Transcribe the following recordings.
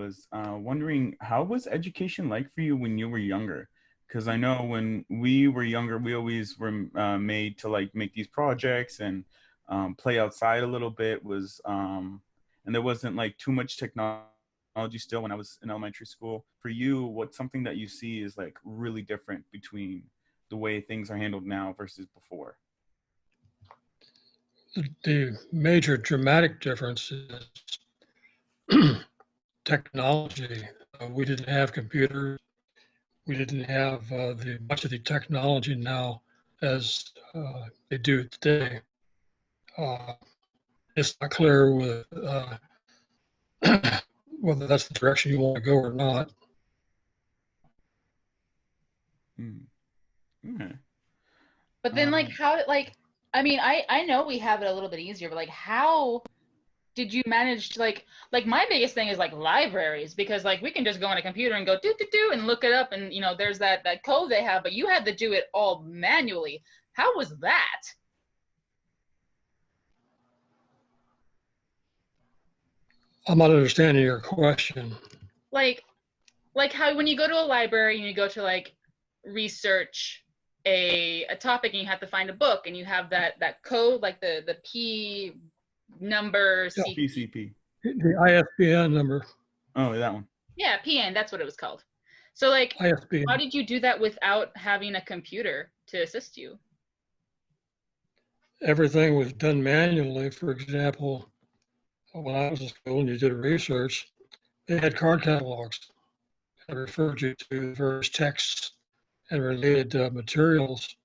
was wondering, how was education like for you when you were younger? Because I know when we were younger, we always were made to like make these projects and play outside a little bit. And there wasn't like too much technology still when I was in elementary school. For you, what's something that you see is like really different between the way things are handled now versus before? The major dramatic difference is technology. We didn't have computers. We didn't have much of the technology now as they do today. Uh, it's not clear whether that's the direction you want to go or not. Okay. But then, like, how, like, I mean, I know we have it a little bit easier, but like, how did you manage to like my biggest thing is like libraries, because like we can just go on a computer and go do and look it up, and you know there's that code they have, but you had to do it all manually. How was that? I'm not understanding your question. Like how when you go to a library and you go to like research a topic and you have to find a book and you have that code, like the P number Yeah. PCP. The ISBN number. Oh, that one. Yeah, PN, that's what it was called. So like, ISBN. how did you do that without having a computer to assist you? Everything was done manually. For example, when I was in school and you did research, they had card catalogs that referred you to various texts and related materials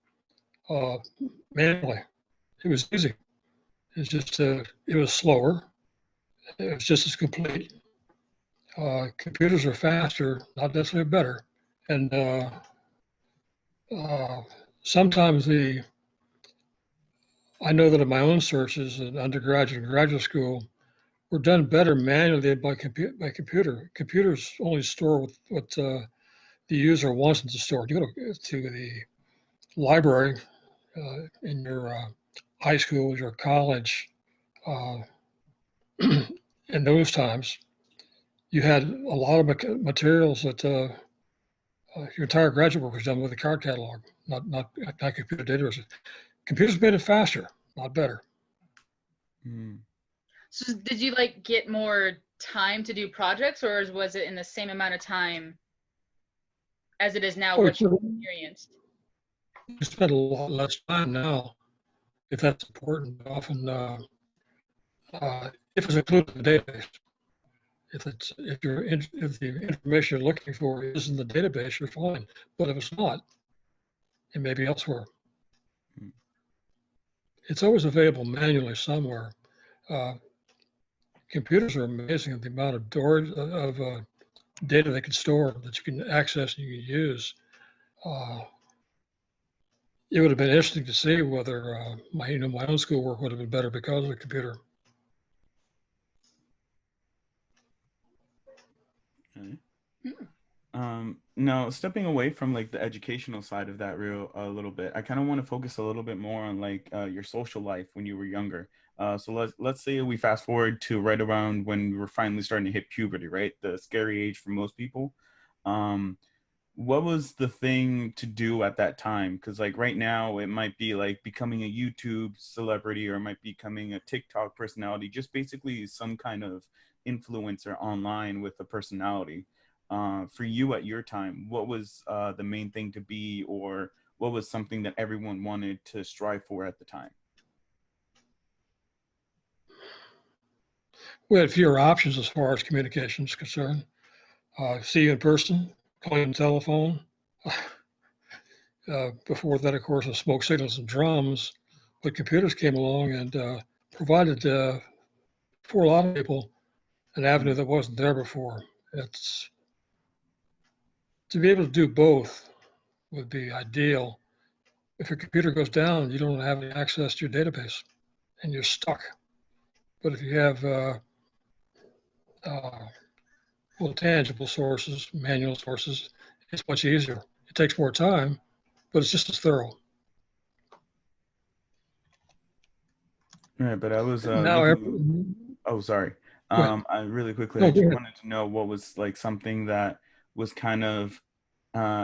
manually. It was easy. It's just it was slower. It was just as complete. Computers are faster, not necessarily better, and sometimes I know that in my own searches in undergraduate and graduate school were done better manually than by computer. Computers only store what the user wants them to store. You go to the library in your high school, your college, in those times, you had a lot of materials that your entire graduate work was done with a card catalog, not computer databases. Computers made it faster, not better. So did you like get more time to do projects, or was it in the same amount of time as it is now, what you experienced? You spend a lot less time now, if that's important. Often, if it's included in the database, if the information you're looking for is in the database, you're fine. But if it's not, it may be elsewhere. It's always available manually somewhere. Computers are amazing at the amount of data they can store that you can access and you can use. It would have been interesting to see whether my own schoolwork would have been better because of the computer. Okay. Now stepping away from like the educational side of that a little bit, I kind of want to focus a little bit more on like your social life when you were younger. So let's say we fast forward to right around when we were finally starting to hit puberty, right? The scary age for most people. What was the thing to do at that time? Because like right now it might be like becoming a YouTube celebrity, or it might be becoming a TikTok personality, just basically some kind of influencer online with a personality. For you at your time, what was the main thing to be, or what was something that everyone wanted to strive for at the time? We had fewer options as far as communication is concerned. See you in person, call you on the telephone. Before that, of course, was smoke signals and drums, but computers came along and provided, for a lot of people, an avenue that wasn't there before. It's to be able to do both would be ideal. If your computer goes down, you don't have any access to your database and you're stuck. But if you have tangible sources, manual sources, it's much easier. It takes more time, but it's just as thorough. Right, but I was now oh, sorry. Right. I really quickly, I No, go just ahead. wanted to know what was like something that was kind of,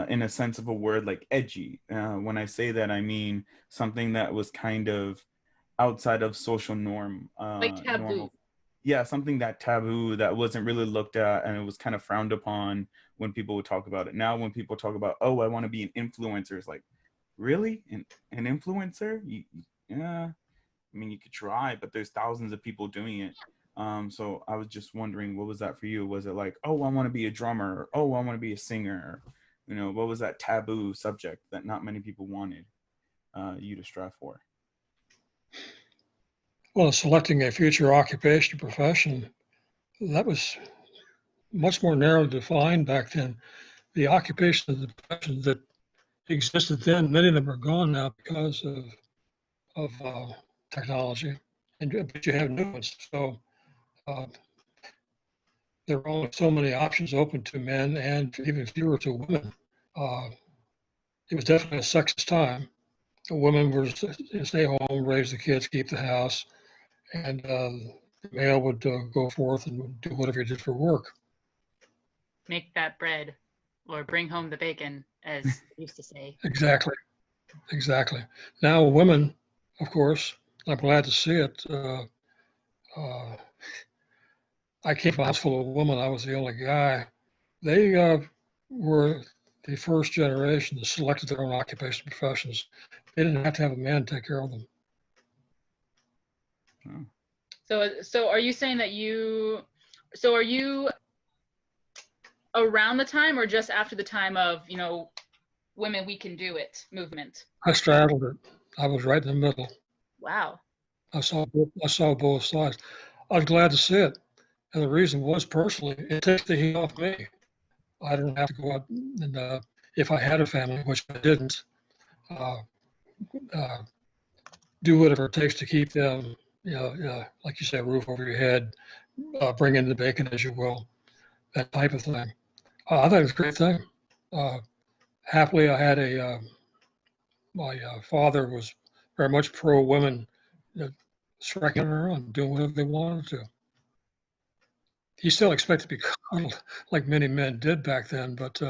in a sense of a word, like edgy. When I say that, I mean something that was kind of outside of social Like taboo. normal. Yeah, something that taboo that wasn't really looked at, and it was kind of frowned upon when people would talk about it. Now, when people talk about, oh, I want to be an influencer, it's like, really, an influencer? Yeah, I mean, you could try, but there's thousands of people doing it. So I was just wondering, what was that for you? Was it like, oh, I want to be a drummer, or, oh, I want to be a singer? You know, what was that taboo subject that not many people wanted you to strive for? Well, selecting a future occupation or profession, that was much more narrowly defined back then. The occupations and the professions that existed then, many of them are gone now because of technology, but you have new ones. So uh, there are only so many options open to men and even fewer to women. Uh, it was definitely a sexist time. The women were to stay home, raise the kids, keep the house, and the male would go forth and do whatever he did for work. Make that bread or bring home the bacon, as they used to say. Exactly, exactly. Now women, of course, I'm glad to see it. Uh, I came from a house full of women. I was the only guy. They were the first generation that selected their own occupation professions. They didn't have to have a man take care of them. Oh. So are you saying that so are you around the time or just after the time of, women we can do it movement? I straddled it. I was right in the middle. Wow. I saw both sides. I was glad to see it. And the reason was personally, it takes the heat off me. I don't have to go out and, if I had a family, which I didn't, uh, uh, do whatever it takes to keep them, like you say, a roof over your head, bring in the bacon as you will, that type of thing. I thought it was a great thing. Uh, Happily, I had my father was very much pro women, striking her and doing whatever they wanted to. He still expected to be coddled like many men did back then, but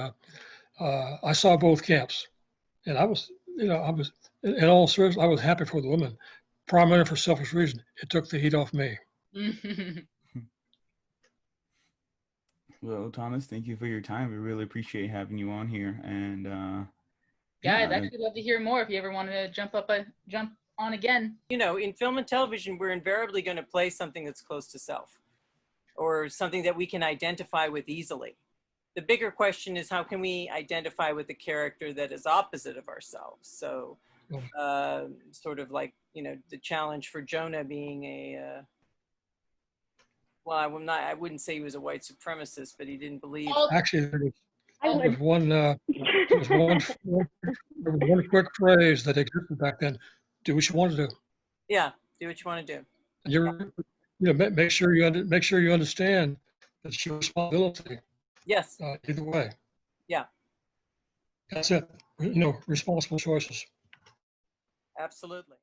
I saw both camps, and I was, in all seriousness, I was happy for the women, primarily for selfish reason. It took the heat off me. Well, Thomas, thank you for your time. We really appreciate having you on here. And Yeah, yeah, I'd actually love to hear more if you ever wanted to jump on again. In film and television, we're invariably going to play something that's close to self or something that we can identify with easily. The bigger question is, how can we identify with a character that is opposite of ourselves? So sort of like, the challenge for Jonah being well, I wouldn't say he was a white supremacist, but he didn't believe. Actually, there was one quick phrase that existed back then: "Do what you want to do." Yeah, do what you want to do. Make sure you understand that's your responsibility. Yes. Either way. Yeah. That's it. Responsible choices. Absolutely.